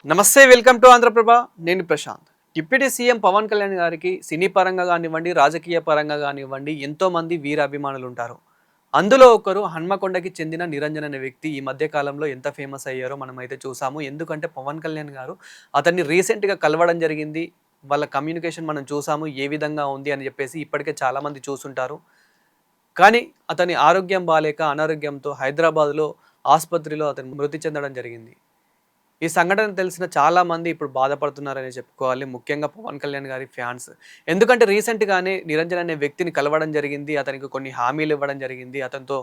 నమస్తే, welcome to Andhra Prabha. నేను Prashanth. Deputy CM Pawan Kalyan గారికి సినీ పరంగా కానివ్వండి, రాజకీయ పరంగా కానివ్వండి ఎంతోమంది వీర అభిమానులు ఉంటారు. అందులో ఒకరు హన్మకొండకి చెందిన నిరంజన్ అనే వ్యక్తి ఈ మధ్య కాలంలో ఎంత ఫేమస్ అయ్యారో మనమైతే చూసాము. ఎందుకంటే పవన్ కళ్యాణ్ గారు అతన్ని రీసెంట్గా కలవడం జరిగింది. వాళ్ళ కమ్యూనికేషన్ మనం చూసాము ఏ విధంగా ఉంది అని చెప్పేసి. ఇప్పటికే చాలామంది చూసుంటారు. కానీ అతని ఆరోగ్యం బాలేక అనారోగ్యంతో హైదరాబాద్లో ఆసుపత్రిలో అతను మృతి చెందడం జరిగింది. ఈ సంఘటన తెలిసిన చాలామంది ఇప్పుడు బాధపడుతున్నారని చెప్పుకోవాలి. ముఖ్యంగా పవన్ కళ్యాణ్ గారి ఫ్యాన్స్. ఎందుకంటే రీసెంట్‌గానే నిరంజన్ అనే వ్యక్తిని కలవడం జరిగింది. అతనికి కొన్ని హామీలు ఇవ్వడం జరిగింది. అతనితో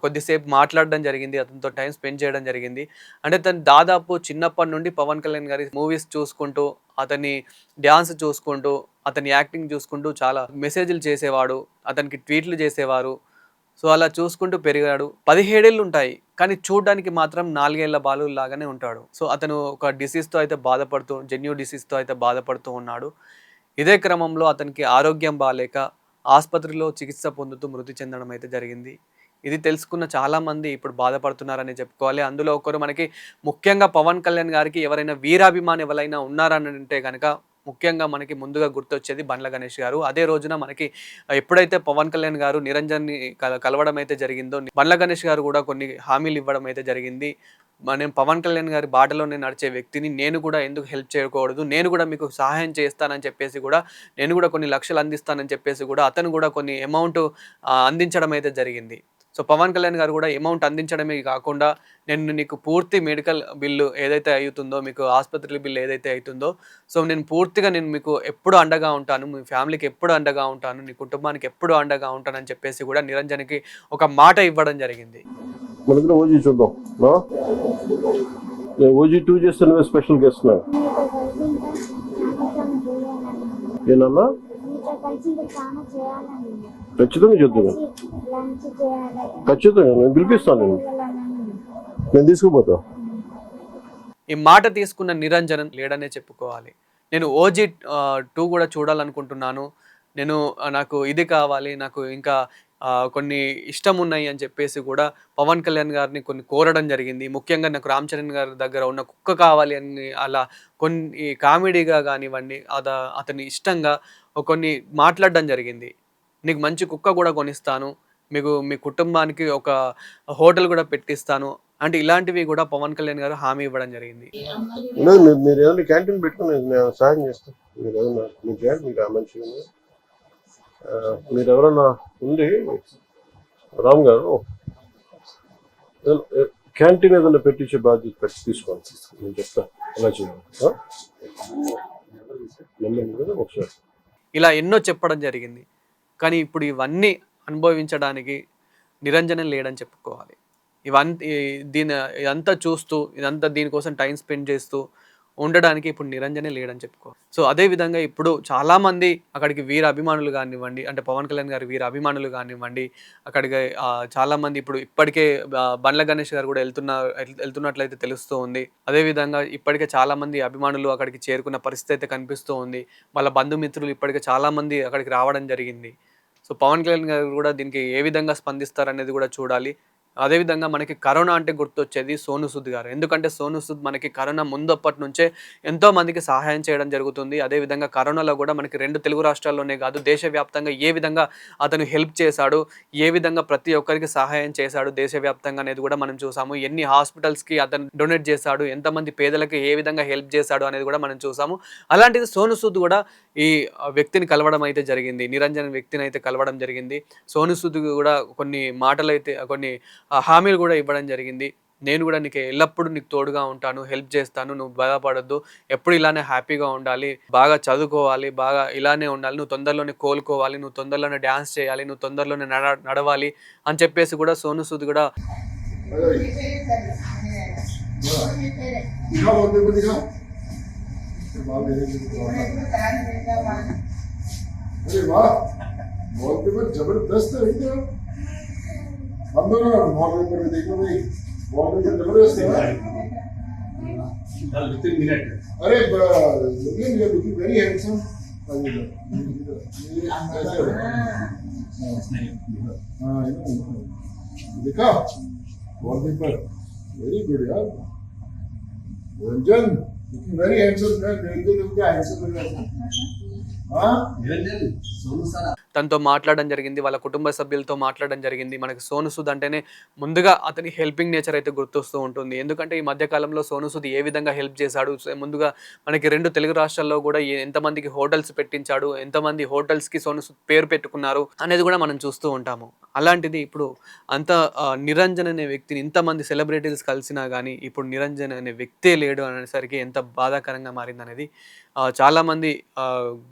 కొద్దిసేపు మాట్లాడడం జరిగింది. అతనితో టైం స్పెండ్ చేయడం జరిగింది. అంటే తను దాదాపు చిన్నప్పటి నుండి పవన్ కళ్యాణ్ గారి మూవీస్ చూసుకుంటూ, అతని డ్యాన్స్ చూసుకుంటూ, అతని యాక్టింగ్ చూసుకుంటూ చాలా మెసేజ్‌లు చేసేవాడు. అతనికి ట్వీట్లు చేసేవారు. సో అలా చూసుకుంటూ పెరిగాడు. 17 ఏళ్ళు ఉంటాయి. కానీ చూడడానికి మాత్రం 4 ఏళ్ల బాలుడు లాగానే ఉంటాడు. సో అతను ఒక డిసీజ్‌తో అయితే జెన్యూ డిసీజ్‌తో అయితే బాధపడుతూ ఉన్నాడు. ఇదే క్రమంలో అతనికి ఆరోగ్యం బాలేక ఆసుపత్రిలో చికిత్స పొందుతూ మృతి చెందడం అయితే జరిగింది. ఇది తెలుసుకున్న చాలామంది ఇప్పుడు బాధపడుతున్నారని చెప్పుకోవాలి. అందులో ఒకరు మనకి ముఖ్యంగా పవన్ కళ్యాణ్ గారికి ఎవరైనా వీరాభిమాని ఎవరైనా ఉన్నారని అంటే గనక ముఖ్యంగా మనకి ముందుగా గుర్తొచ్చేది బండ్ల గణేష్ గారు. అదే రోజున మనకి ఎప్పుడైతే పవన్ కళ్యాణ్ గారు నిరంజన్ని కలవడం అయితే జరిగిందో, బండ్ల గణేష్ గారు కూడా కొన్ని హామీలు ఇవ్వడం అయితే జరిగింది. నేను పవన్ కళ్యాణ్ గారి బాటలోనే నడిచే వ్యక్తిని, నేను కూడా ఎందుకు హెల్ప్ చేయకూడదు, నేను కూడా మీకు సహాయం చేస్తానని చెప్పేసి కూడా, నేను కూడా కొన్ని లక్షలు అందిస్తానని చెప్పేసి కూడా అతను కూడా కొన్ని అమౌంట్ అందించడం అయితే జరిగింది. సో పవన్ కళ్యాణ్ గారు కూడా అమౌంట్ అందించడమే కాకుండా, నేను నీకు పూర్తి మెడికల్ బిల్లు ఏదైతే అవుతుందో, మీకు ఆసుపత్రి బిల్లు ఏదైతే అవుతుందో, సో నేను పూర్తిగా మీకు ఎప్పుడు అండగా ఉంటాను, మీ ఫ్యామిలీకి ఎప్పుడు అండగా ఉంటాను, నీ కుటుంబానికి ఎప్పుడు అండగా ఉంటానని చెప్పేసి కూడా నిరంజన్కి ఒక మాట ఇవ్వడం జరిగింది. ఓజీ చూద్దాం. ఓజీ 2 చేస్తే నువ్వే స్పెషల్ గెస్ట్ నా ఏనన్నా ఖచ్చితంగా చూద్దాం. ఖచ్చితంగా నేను పిలిపిస్తాను. నేను తీసుకుపోతా. ఈ మాట తీసుకున్న నిరంజన్ లేడనే చెప్పుకోవాలి. నేను ఓజీ 2 కూడా చూడాలనుకుంటున్నాను. నాకు ఇది కావాలి, నాకు ఇంకా కొన్ని ఇష్టం ఉన్నాయి అని చెప్పేసి కూడా పవన్ కళ్యాణ్ గారిని కొన్ని కోరడం జరిగింది. ముఖ్యంగా నాకు రామ్ చరణ్ గారి దగ్గర ఉన్న కుక్క కావాలి అని అలా కొన్ని కామెడీగా కానివ్వండి, అతని ఇష్టంగా కొన్ని మాట్లాడడం జరిగింది. నీకు మంచి కుక్క కూడా కొనిస్తాను, మీ కుటుంబానికి ఒక హోటల్ కూడా పెట్టిస్తాను అంటే ఇలాంటివి కూడా పవన్ కళ్యాణ్ గారు హామీ ఇవ్వడం జరిగింది. మీరు ఏదైనా క్యాంటీన్ పెట్టుకుని నేను సాయం చేస్తాను. మీరు ఏదైనా మీకు మంచిగా మీరు ఎవరన్నా ఉండి రామ్ గారు క్యాంటీన్ ఏదైనా పెట్టించే బాధ్యత తీసుకోవాలి. నేను చెప్తాను ఎలా చేయాలి. ఒకసారి ఇలా ఎన్నో చెప్పడం జరిగింది. కానీ ఇప్పుడు ఇవన్నీ అనుభవించడానికి నిరంజనే లేడని చెప్పుకోవాలి. ఇదంతా చూస్తూ, దీనికోసం టైం స్పెండ్ చేస్తూ ఉండడానికి ఇప్పుడు నిరంజనే లేడని చెప్పుకోవాలి. సో అదేవిధంగా ఇప్పుడు చాలామంది అక్కడికి వీర అభిమానులు కానివ్వండి, అంటే పవన్ కళ్యాణ్ గారి వీర అభిమానులు కానివ్వండి, అక్కడికి చాలామంది ఇప్పటికే బండ్ల గణేష్ గారు కూడా వెళ్తున్నట్లయితే తెలుస్తూ ఉంది. అదేవిధంగా ఇప్పటికే చాలామంది అభిమానులు అక్కడికి చేరుకున్న పరిస్థితి అయితే కనిపిస్తూ ఉంది. వాళ్ళ బంధుమిత్రులు ఇప్పటికే చాలామంది అక్కడికి రావడం జరిగింది. సో పవన్ కళ్యాణ్ గారు కూడా దీనికి ఏ విధంగా స్పందిస్తారనేది కూడా చూడాలి. అదేవిధంగా మనకి కరోనా అంటే గుర్తొచ్చేది సోను సూద్ గారు. ఎందుకంటే సోను సూద్ మనకి కరోనా ముందప్పటి నుంచే ఎంతో మందికి సహాయం చేయడం జరుగుతుంది. అదేవిధంగా కరోనాలో కూడా మనకి 2 తెలుగు రాష్ట్రాల్లోనే కాదు, దేశవ్యాప్తంగా ఏ విధంగా అతను హెల్ప్ చేశాడు, ఏ విధంగా ప్రతి ఒక్కరికి సహాయం చేశాడు దేశవ్యాప్తంగా అనేది కూడా మనం చూసాము. ఎన్ని హాస్పిటల్స్కి అతను డొనేట్ చేశాడు, ఎంతమంది పేదలకు ఏ విధంగా హెల్ప్ చేశాడు అనేది కూడా మనం చూసాము. అలాంటిది సోను సూద్ కూడా ఈ వ్యక్తిని కలవడం అయితే జరిగింది. నిరంజన్ వ్యక్తిని అయితే కలవడం జరిగింది. సోను సూద్ కూడా కొన్ని హామీలు కూడా ఇవ్వడం జరిగింది. నేను కూడా నీకు ఎల్లప్పుడూ నీకు తోడుగా ఉంటాను, హెల్ప్ చేస్తాను, నువ్వు బాధపడద్దు, ఎప్పుడు ఇలానే హ్యాపీగా ఉండాలి, బాగా చదువుకోవాలి, బాగా ఇలానే ఉండాలి, నువ్వు తొందరలోనే కోలుకోవాలి, నువ్వు తొందరలోనే డ్యాన్స్ చేయాలి, నువ్వు తొందరలోనే నడవాలి అని చెప్పేసి కూడా సోను సూద్ కూడా जबरदस्त वॉलपेपर में देखो भाई, वॉलपेपर जबरदस्त है। अरे लुकिंग वेरी हैंडसम। देखा वॉलपेपर वेरी गुड यार निरंजन लुकिंग वेरी हैंडसम यार निरंजन क्या हैंडसम लग रहा है हाँ निरंजन सोनू सर తనతో మాట్లాడడం జరిగింది, వాళ్ళ కుటుంబ సభ్యులతో మాట్లాడడం జరిగింది. మనకి సోను సూద్ అంటేనే ముందుగా అతని హెల్పింగ్ నేచర్ అయితే గుర్తొస్తూ ఉంటుంది. ఎందుకంటే ఈ మధ్య కాలంలో సోను సూద్ ఏ విధంగా హెల్ప్ చేశాడు, ముందుగా మనకి 2 తెలుగు రాష్ట్రాల్లో కూడా ఎంతమందికి హోటల్స్ పెట్టించాడు, ఎంతమంది హోటల్స్‌కి సోను సూద్ పేరు పెట్టుకున్నారు అనేది కూడా మనం చూస్తూ ఉంటాము. అలాంటిది ఇప్పుడు అంత నిరంజన్ అనే వ్యక్తిని ఇంతమంది సెలబ్రిటీస్ కలిసినా గానీ ఇప్పుడు నిరంజన్ అనే వ్యక్తే లేడు అనేసరికి ఎంత బాధాకరంగా మారిందనేది చాలామంది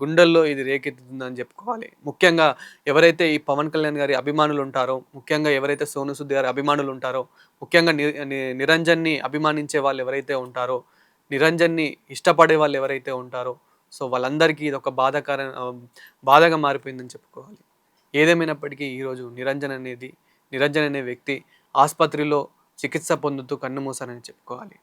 గుండెల్లో ఇది రేకెత్తుతుందని చెప్పుకోవాలి. ముఖ్యంగా ఎవరైతే ఈ పవన్ కళ్యాణ్ గారి అభిమానులు ఉంటారో, ముఖ్యంగా ఎవరైతే సోను సూద్ గారి అభిమానులు ఉంటారో, ముఖ్యంగా నిరంజన్‌ని అభిమానించే వాళ్ళు ఎవరైతే ఉంటారో, నిరంజన్‌ని ఇష్టపడే వాళ్ళు ఎవరైతే ఉంటారో, సో వాళ్ళందరికీ ఇదొక బాధగా మారిపోయిందని చెప్పుకోవాలి. ఏదేమైనప్పటికీ ఈరోజు నిరంజన్ అనే వ్యక్తి ఆస్పత్రిలో చికిత్స పొందుతూ కన్నుమూశారని చెప్పుకోవాలి.